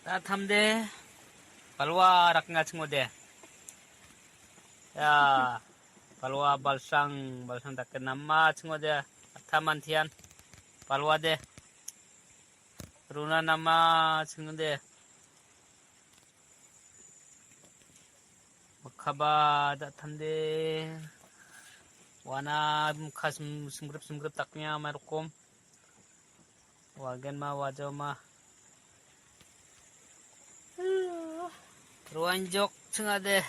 따뜻함대. 발와 락nga 친구대. 야, 발와 발상 닦게 남마 친구대. 타만티안. 발와대. 루나 남마 친구대. makaba 따뜻함대. 와나 가슴 싱그럽 닦냐 마르콤. wagan ma wajo ma. Ruanjok sengade.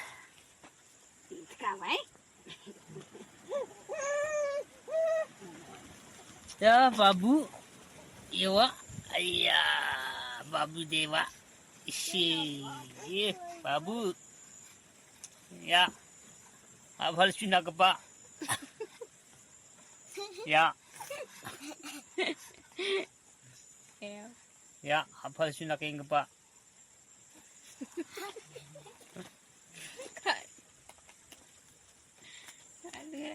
Kawai. Ya babu. Iwa. Ayah babu dewa. Isi. Babu. Ya. Abal suna kepa. Ya. Ya, abal suna keng kepa.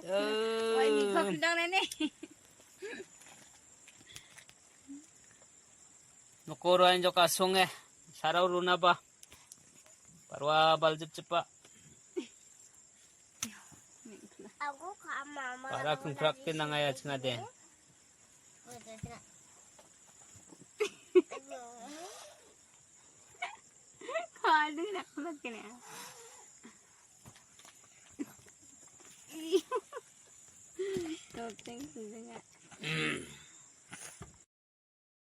Why ni kau sedang nenek? Nukuro ang joka sunge. Saraw runa ba? Parwa baljip cepa. Aku kak mama. Para kung prakin na ngaya singade. Kau ada nak makan ya? Tuh, thanks,